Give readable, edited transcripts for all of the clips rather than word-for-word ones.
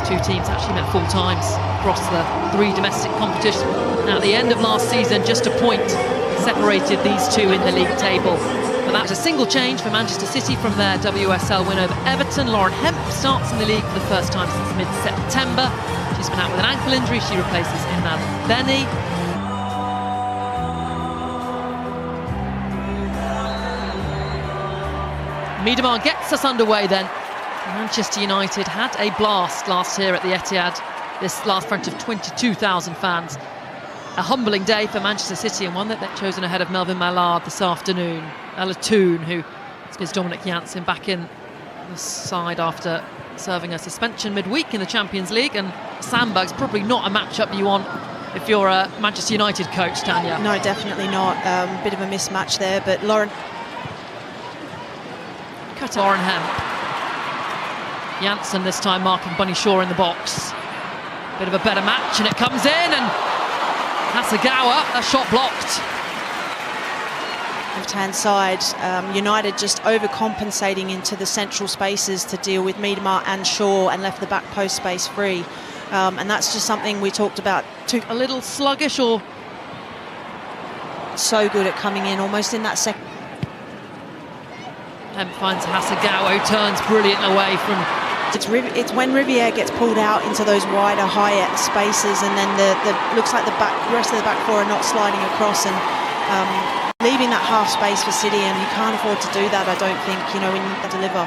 two teams actually met 4 times across the 3 domestic competitions. Now, at the end of last season, just a point separated these two in the league table. But that was a single change for Manchester City from their WSL win over Everton. Lauren Hemp starts in the league for the first time since mid-September. She's been out with an ankle injury. She replaces Iman Benny. Miedemar gets us underway then. Manchester United had a blast last year at the Etihad, this last front of 22,000 fans. A humbling day for Manchester City, and one that they've chosen ahead of Melvin Mallard this afternoon. Ella Toon, who is Dominic Janssen back in the side after serving a suspension midweek in the Champions League, and Sandberg's probably not a matchup you want if you're a Manchester United coach, Tanya. No, definitely not. Bit of a mismatch there, but Lauren Hemp. Janssen this time marking Bunny Shaw in the box. Bit of a better match, and it comes in, and Hasegawa, a shot blocked. Left-hand side, United just overcompensating into the central spaces to deal with Miedemar and Shaw, and left the back post space free. And that's just something we talked about. A little sluggish, or so good at coming in almost in that second. Hemp finds Hasegawa, who turns brilliant away from. It's when Riviere gets pulled out into those wider, higher spaces, and then the looks like the rest of the back 4 are not sliding across and leaving that half space for City, and you can't afford to do that, I don't think, you know, when you deliver.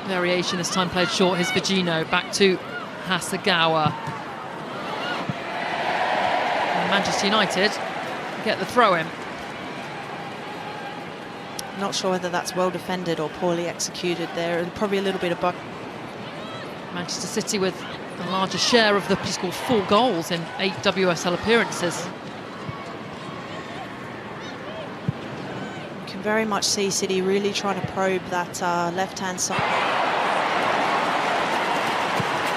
Variation this time played short. Here's Virginio back to Hasegawa. And Manchester United get the throw in. Not sure whether that's well defended or poorly executed there. Probably a little bit of Manchester City with a larger share of the. He scored 4 goals in 8 WSL appearances. You can very much see City really trying to probe that left-hand side.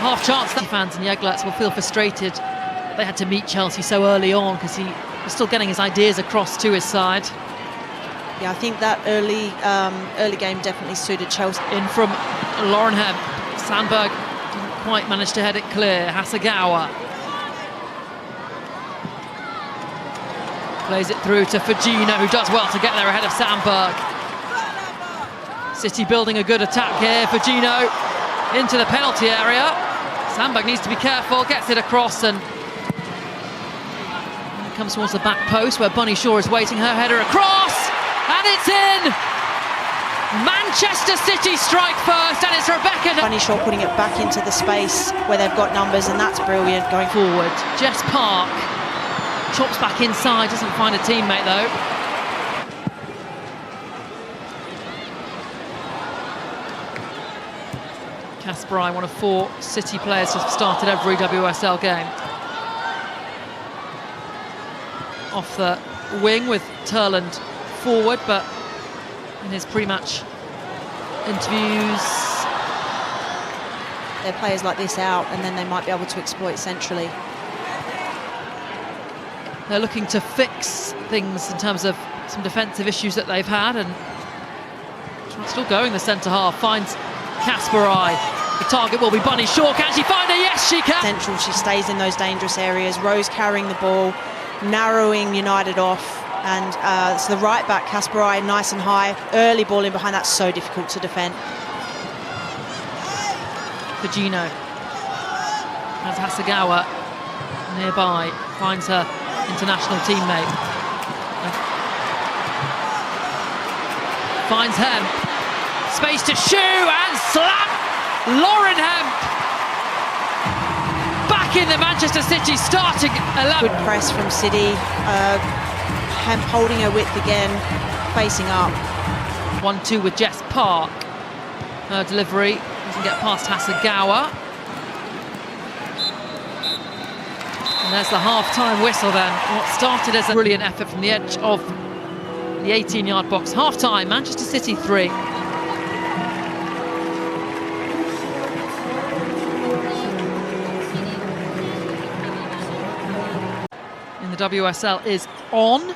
Half chance that fans and Jeglerts will feel frustrated. They had to meet Chelsea so early on because he was still getting his ideas across to his side. Yeah, I think that early game definitely suited Chelsea. In from Lauren Hemp. Sandberg didn't quite manage to head it clear. Hasegawa plays it through to Virginio, who does well to get there ahead of Sandberg. City building a good attack here. Virginio into the penalty area. Sandberg needs to be careful, gets it across, and it comes towards the back post where Bunny Shaw is waiting. Her header across, and it's in! Manchester City strike first, and it's Rebecca. Bunny Shaw putting it back into the space where they've got numbers, and that's brilliant going forward. Jess Park chops back inside, doesn't find a teammate though. Kasparai, one of 4 City players, has started every WSL game. Off the wing with Turland forward, but in his pre-match interviews, their players like this out, and then they might be able to exploit centrally. They're looking to fix things in terms of some defensive issues that they've had, and still going the centre half, finds Kasparai. The target will be Bunny Shaw. Can she find her? Yes, she can. Central, she stays in those dangerous areas. Rose carrying the ball, narrowing United off, and so the right back, Kasparai, nice and high. Early ball in behind, that's so difficult to defend. Virginio has Hasegawa nearby, finds her international teammate. Finds Hemp. Space to shoot and slap! Lauren Hemp back in the Manchester City starting 11. Good press from City. Hemp holding her width again, facing up. 1-2 with Jess Park. Her delivery doesn't get past Hasegawa. And there's the half-time whistle then. What started as a brilliant effort from the edge of the 18-yard box. Half-time, Manchester City 3. WSL is on.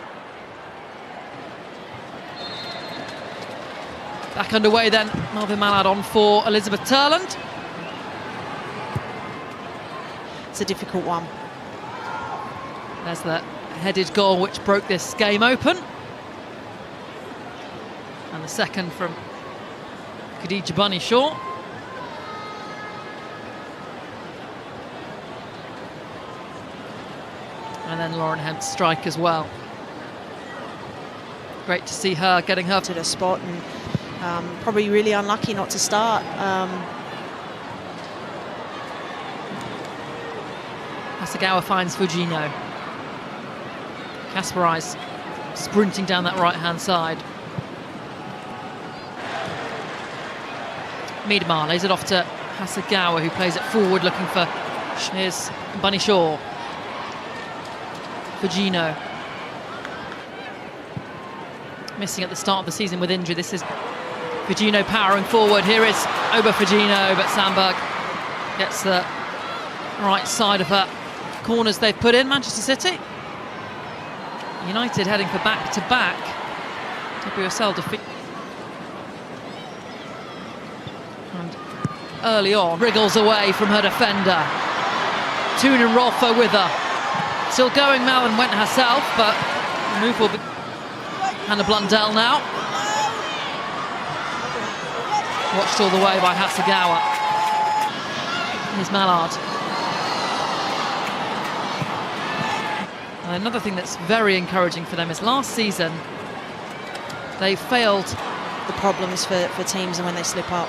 Back underway then, Melvin Mallard on for Elizabeth Turland. It's a difficult one. There's the headed goal which broke this game open. And the second from Khadija Bunny Shaw. And then Lauren Hemp's strike as well. Great to see her getting her to the spot, and probably really unlucky not to start. Hasegawa finds Fujino. Kasparais sprinting down that right-hand side. Miedemar lays it off to Hasegawa, who plays it forward looking for... Here's Bunny Shaw. Fujino. Missing at the start of the season with injury. This is Fujino powering forward. Here is Oba Fujino, but Sandberg gets the right side of her corners they've put in. Manchester City United heading for back-to-back WSL defeat. And early on, wriggles away from her defender. Tuna Rolfo with her. Still going, Malin went herself, but the move will be... Hannah Blundell now. Watched all the way by Hasegawa. Here's Mallard. And another thing that's very encouraging for them is last season they failed. The problems for teams and when they slip up.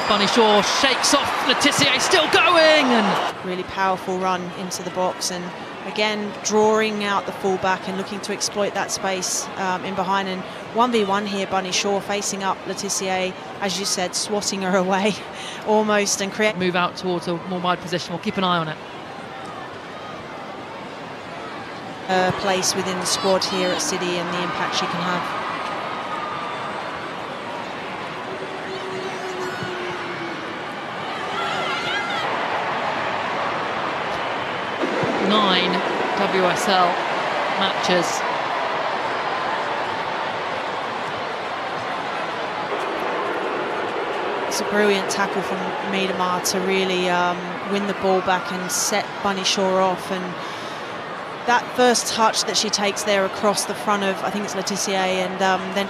Bunny Shaw shakes off Letitia, still going, and really powerful run into the box, and again drawing out the fullback and looking to exploit that space in behind. And 1v1 here, Bunny Shaw facing up Letitia, as you said, swatting her away almost, and create move out towards a more wide position. We'll keep an eye on it. Place within the squad here at City and the impact she can have. Nine WSL matches. It's a brilliant tackle from Miedemar to really win the ball back and set Bunny Shaw off, and that first touch that she takes there across the front of, I think it's Letitia, and then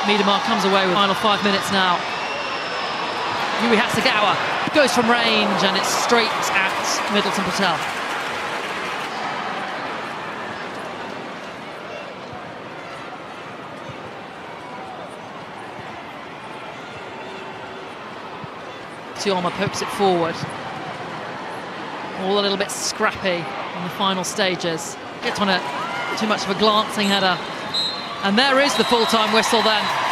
Miedemar comes away with the final 5 minutes now. Yui Hasegawa goes from range, and it's straight at Middleton Patel. Tioma pokes it forward. All a little bit scrappy in the final stages. Gets on too much of a glancing header. And there is the full-time whistle then.